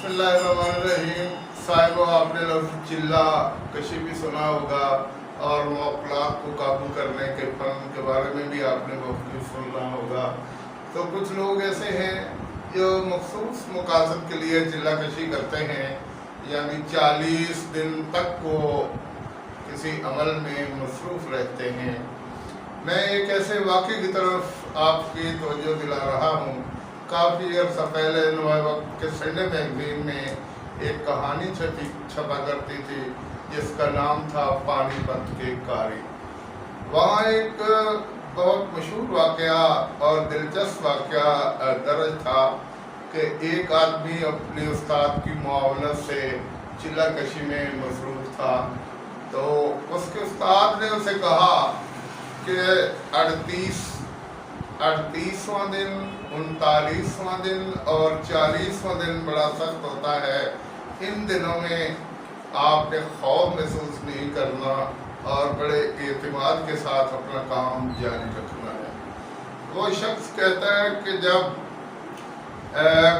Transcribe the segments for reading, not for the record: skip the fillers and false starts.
बिस्मिल्लाहिर्रहमानिर्रहीम। साहिबो, आपने लफ्ज़ चिल्ला कशी भी सुना होगा और मौक़लात को काबू करने के फ़न के बारे में भी आपने बहुत सुना होगा। तो कुछ लोग ऐसे हैं जो मखसूस मकासद के लिए चिल्ला कशी करते हैं, यानी 40 दिन तक वो किसी अमल में मसरूफ़ रहते हैं। मैं एक ऐसे वाक़े की तरफ आपकी तवज्जो दिला रहा हूँ। काफ़ी अर्सा पहले नए वक्त के संडे मैगज़ीन में एक कहानी छपा करती थी जिसका नाम था पानीपत के कारी। वहाँ एक बहुत मशहूर वाक़या और दिलचस्प वाक़या दर्ज था कि एक आदमी अपने उस्ताद की मुआवनत से चिल्ला कशी में मसरूफ़ था। तो उसके उस्ताद ने उसे कहा कि 38वां दिन, 39वां दिन और 40वां दिन बड़ा सख्त होता है। इन दिनों में आपने खौफ महसूस नहीं करना और बड़े एतमाद के साथ अपना काम जारी रखना है। वो शख्स कहता है कि जब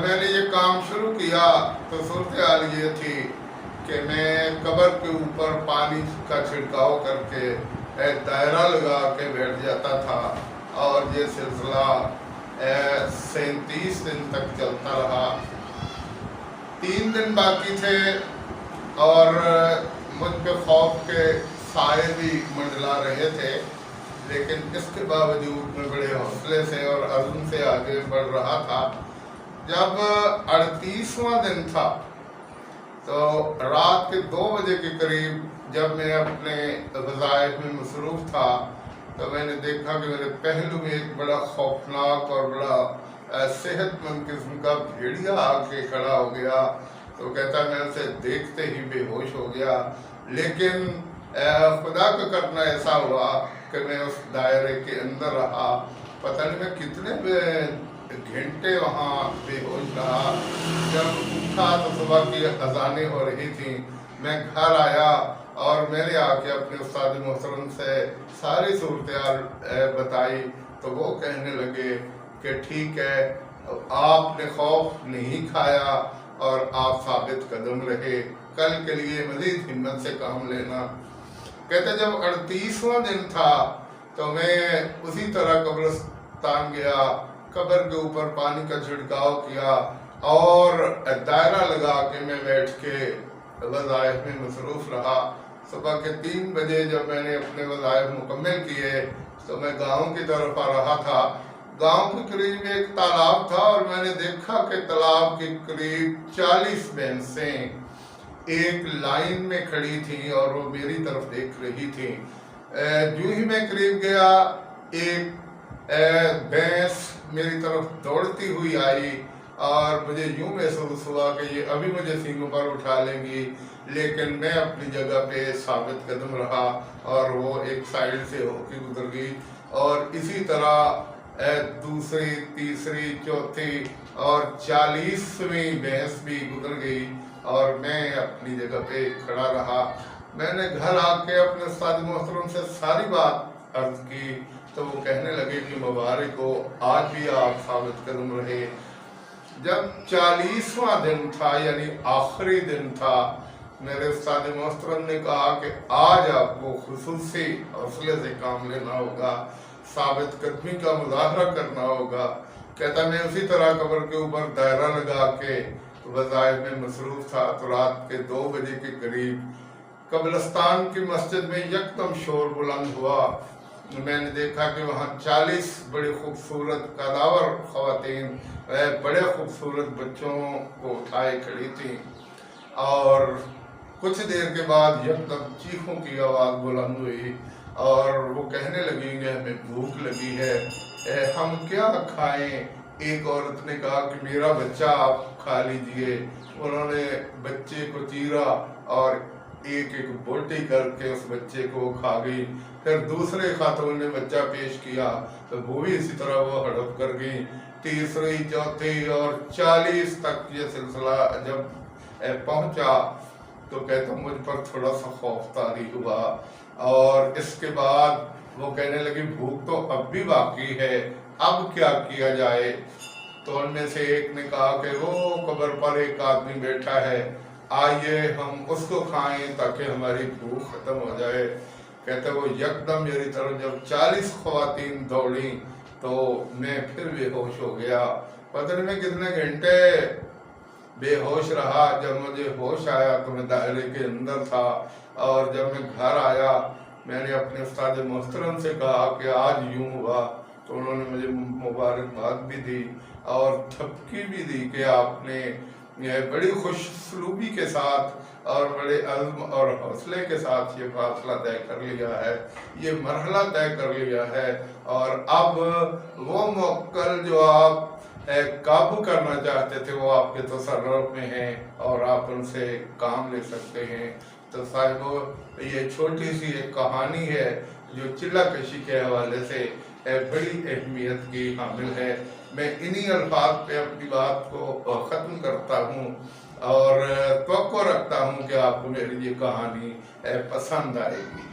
मैंने ये काम शुरू किया तो सूरत हाल ये थी कि मैं कब्र के ऊपर पानी का छिड़काव करके दायरा लगा के बैठ जाता था और ये सिलसिला 37 दिन तक चलता रहा। 3 दिन बाकी थे और मुझ पे खौफ के साए भी मंडला रहे थे, लेकिन इसके बावजूद मैं बड़े हौसले से और अज़्म से आगे बढ़ रहा था। जब 38वां दिन था तो रात के 2 बजे के करीब जब मैं अपने वज़ाइफ में मसरूफ़ था तो मैंने देखा कि मेरे पहलू में एक बड़ा खौफनाक और बड़ा सेहतमंद किस्म का भेड़िया आके खड़ा हो गया। तो कहता मैं उसे देखते ही बेहोश हो गया, लेकिन खुदा का करना ऐसा हुआ कि मैं उस दायरे के अंदर रहा। पता नहीं मैं कितने घंटे वहाँ बेहोश रहा। जब उठा तो सुबह की अजानें हो रही थी। मैं घर आया और मैंने आके अपने उस्ताद मोहतरम से सारी सूरत बताई तो वो कहने लगे कि ठीक है, आपने खौफ नहीं खाया और आप साबित कदम रहे, कल के लिए मज़ीद हिम्मत से काम लेना। कहते जब 38वां दिन था तो मैं उसी तरह कब्रिस्तान गया, कब्र के ऊपर पानी का छिड़काव किया और दायरा लगा के मैं बैठ के वज़ाइफ में मसरूफ़ रहा। सुबह के 3 बजे जब मैंने अपने वज़ाइफ मुकम्मल किए तो मैं गांव की तरफ आ रहा था। गांव के करीब एक तालाब था और मैंने देखा कि तालाब के करीब 40 भैंसें एक लाइन में खड़ी थी और वो मेरी तरफ देख रही थी। जो ही मैं करीब गया, एक भैंस मेरी तरफ दौड़ती हुई आई और मुझे यूँ महसूस हुआ कि ये अभी मुझे सींगों पर उठा लेंगी, लेकिन मैं अपनी जगह पे साबित कदम रहा और वो एक साइड से होके गुजर गई। और इसी तरह दूसरी, तीसरी, चौथी और 40वीं भैंस भी गुजर गई और मैं अपनी जगह पे खड़ा रहा। मैंने घर आके अपने उस्ताद मोहतरम से सारी बात अर्ज की तो वो कहने लगे कि मुबारक हो, आज भी आप साबित कदम रहे। जब 40वां दिन था यानी आखिरी दिन था, मेरे उस्ताद मोहतरम ने कहा कि आज आपको खुसूसी हौसले से काम लेना होगा, साबित कदमी का मुजाहरा करना होगा। कहता मैं उसी तरह कब्र के ऊपर दायरा लगा के वज़ाइफ में मसरूफ़ था तो रात के 2 बजे के करीब कब्रिस्तान की मस्जिद में यकदम शोर बुलंद हुआ। मैंने देखा कि वहाँ 40 बड़ी खूबसूरत कदावर ख़वातीन बड़े खूबसूरत बच्चों को उठाए खड़ी थी और कुछ देर के बाद यकदम चीखों की आवाज़ बुलंद हुई और वो कहने लगी कि हमें भूख लगी है, हम क्या खाएं। एक औरत ने कहा कि मेरा बच्चा आप खा लीजिए। उन्होंने बच्चे को चीरा और एक एक बोटी करके उस बच्चे को खा गई। फिर दूसरे खातून ने बच्चा पेश किया तो वो भी इसी तरह वो हड़प कर गई। तीसरी, चौथी और 40 तक ये सिलसिला जब पहुंचा तो कहता मुझ पर थोड़ा सा खौफ तारी हुआ और इसके बाद वो कहने लगी भूख तो अब भी बाकी है, अब क्या किया जाए। तो उनमें से एक ने कहा कि वो कब्र पर एक आदमी बैठा है, आइए हम उसको खाएं ताकि हमारी भूख खत्म हो जाए। कहते वो यकदम मेरी तरफ जब 40 ख्वातीन दौड़ी तो मैं फिर बेहोश हो गया। पता नहीं मैं कितने घंटे बेहोश रहा। जब मुझे होश आया तो मैं दायरे के अंदर था, और जब मैं घर आया मैंने अपने उस्ताद मोहतरम से कहा कि आज यूं हुआ, तो उन्होंने मुझे मुबारकबाद भी दी और धमकी भी दी कि आपने बड़ी खुशसलूबी के साथ और बड़े अज़्म और हौसले के साथ ये फासला तय कर लिया है, ये मरहला तय कर लिया है, और अब वो मुवक्किल जो आप काबू करना चाहते थे वो आपके तसर्रुफ में है और आप उनसे काम ले सकते हैं। तो साहिबो, ये छोटी सी एक कहानी है जो चिल्ला कशी के हवाले से बड़ी अहमियत की हामिल है। मैं इन्हीं अल्फाज पे अपनी बात को ख़त्म करता हूँ और तवक्को रखता हूँ कि आपको मेरी ये कहानी पसंद आएगी।